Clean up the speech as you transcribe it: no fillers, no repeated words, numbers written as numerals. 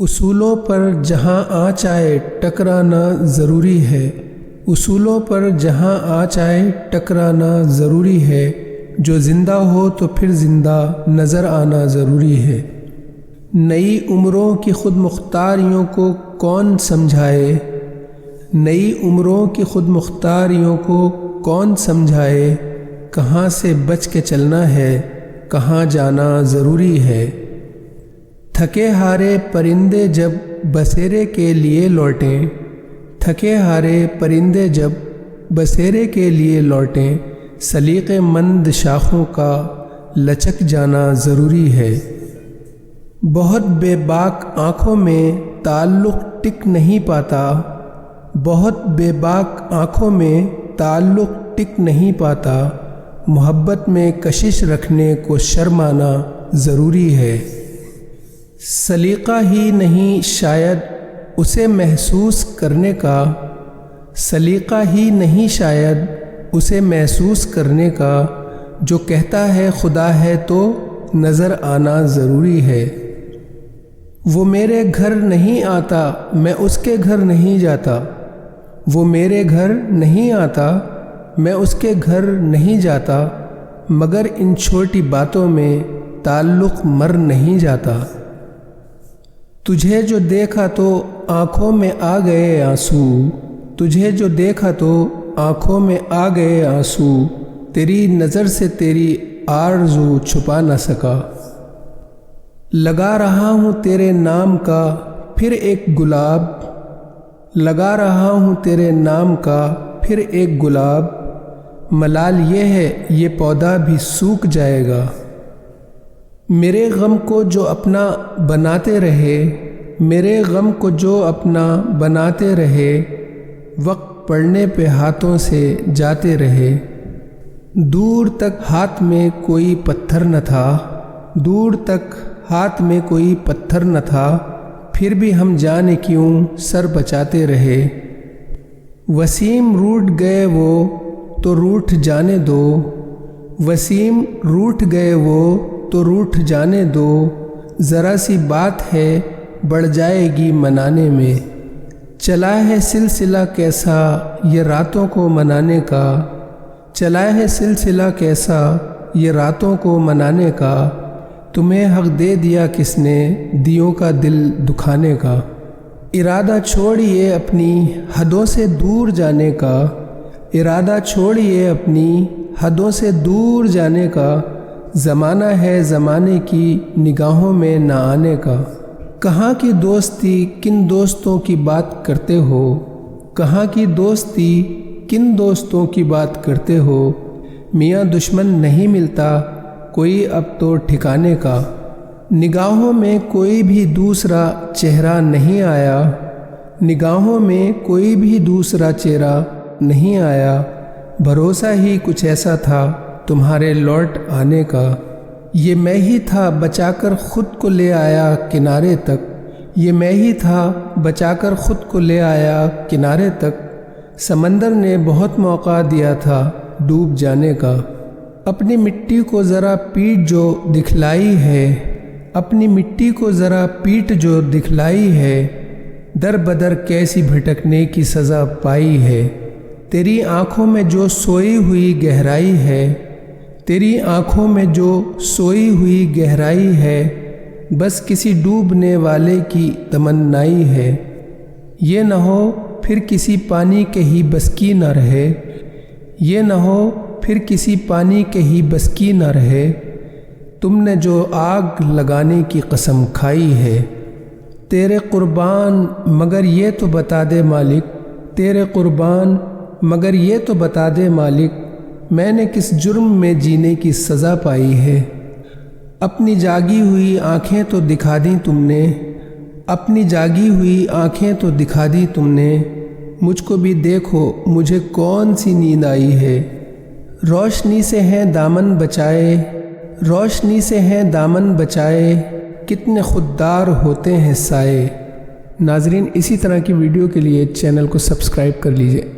اصولوں پر جہاں آنچ آئے ٹکرانا ضروری ہے، اصولوں پر جہاں آنچ آئے ٹکرانا ضروری ہے، جو زندہ ہو تو پھر زندہ نظر آنا ضروری ہے۔ نئی عمروں کی خود مختاریوں کو کون سمجھائے، نئی عمروں کی خود مختاریوں کو کون سمجھائے، کہاں سے بچ کے چلنا ہے، کہاں جانا ضروری ہے۔ تھکے ہارے پرندے جب بسیرے کے لیے لوٹیں، تھکے ہارے پرندے جب بسیرے کے لیے لوٹیں، سلیقہ مند شاخوں کا لچک جانا ضروری ہے۔ بہت بے باک آنکھوں میں تعلق ٹک نہیں پاتا، بہت بے باک آنکھوں میں تعلق ٹک نہیں پاتا، محبت میں کشش رکھنے کو شرمانا ضروری ہے۔ سلیقہ ہی نہیں شاید اسے محسوس کرنے کا، سلیقہ ہی نہیں شاید اسے محسوس کرنے کا، جو کہتا ہے خدا ہے تو نظر آنا ضروری ہے۔ وہ میرے گھر نہیں آتا میں اس کے گھر نہیں جاتا، وہ میرے گھر نہیں آتا میں اس کے گھر نہیں جاتا، مگر ان چھوٹی باتوں میں تعلق مر نہیں جاتا۔ تجھے جو دیکھا تو آنکھوں میں آ گئے آنسو، تجھے جو دیکھا تو آنکھوں میں آ گئے آنسو، تیری نظر سے تیری آرزو چھپا نہ سکا۔ لگا رہا ہوں تیرے نام کا پھر ایک گلاب، لگا رہا ہوں تیرے نام کا پھر ایک گلاب، ملال یہ ہے یہ پودا بھی سوکھ جائے گا۔ میرے غم کو جو اپنا بناتے رہے، میرے غم کو جو اپنا بناتے رہے، وقت پڑنے پہ ہاتھوں سے جاتے رہے۔ دور تک ہاتھ میں کوئی پتھر نہ تھا، دور تک ہاتھ میں کوئی پتھر نہ تھا، پھر بھی ہم جانے کیوں سر بچاتے رہے۔ وسیم روٹھ گئے وہ تو روٹھ جانے دو، وسیم روٹھ گئے وہ تو روٹھ جانے دو، ذرا سی بات ہے بڑھ جائے گی منانے میں۔ چلا ہے سلسلہ کیسا یہ راتوں کو منانے کا، چلا ہے سلسلہ کیسا یہ راتوں کو منانے کا، تمہیں حق دے دیا کس نے دیوں کا دل دکھانے کا۔ ارادہ چھوڑیے اپنی حدوں سے دور جانے کا، ارادہ چھوڑیے اپنی حدوں سے دور جانے کا، زمانہ ہے زمانے کی نگاہوں میں نہ آنے کا۔ کہاں کی دوستی کن دوستوں کی بات کرتے ہو، کہاں کی دوستی کن دوستوں کی بات کرتے ہو، میاں دشمن نہیں ملتا کوئی اب تو ٹھکانے کا۔ نگاہوں میں کوئی بھی دوسرا چہرہ نہیں آیا، نگاہوں میں کوئی بھی دوسرا چہرہ نہیں آیا، بھروسہ ہی کچھ ایسا تھا تمہارے لوٹ آنے کا۔ یہ میں ہی تھا بچا کر خود کو لے آیا کنارے تک، یہ میں ہی تھا بچا کر خود کو لے آیا کنارے تک، سمندر نے بہت موقع دیا تھا ڈوب جانے کا۔ اپنی مٹی کو ذرا پیٹ جو دکھلائی ہے، اپنی مٹی کو ذرا پیٹ جو دکھلائی ہے، در بدر کیسی بھٹکنے کی سزا پائی ہے۔ تیری آنکھوں میں جو سوئی ہوئی گہرائی ہے، تیری آنکھوں میں جو سوئی ہوئی گہرائی ہے، بس کسی ڈوبنے والے کی تمنائی ہے۔ یہ نہ ہو پھر کسی پانی کے ہی بس کی نہ رہے، یہ نہ ہو پھر کسی پانی کے ہی بس کی نہ رہے، تم نے جو آگ لگانے کی قسم کھائی ہے۔ تیرے قربان مگر یہ تو بتا دے مالک، تیرے قربان مگر یہ تو بتا دے مالک، میں نے کس جرم میں جینے کی سزا پائی ہے۔ اپنی جاگی ہوئی آنکھیں تو دکھا دیں تم نے، اپنی جاگی ہوئی آنکھیں تو دکھا دی تم نے، مجھ کو بھی دیکھو مجھے کون سی نیند آئی ہے۔ روشنی سے ہیں دامن بچائے، روشنی سے ہیں دامن بچائے، کتنے خوددار ہوتے ہیں سائے۔ ناظرین اسی طرح کی ویڈیو کے لیے چینل کو سبسکرائب کر لیجئے۔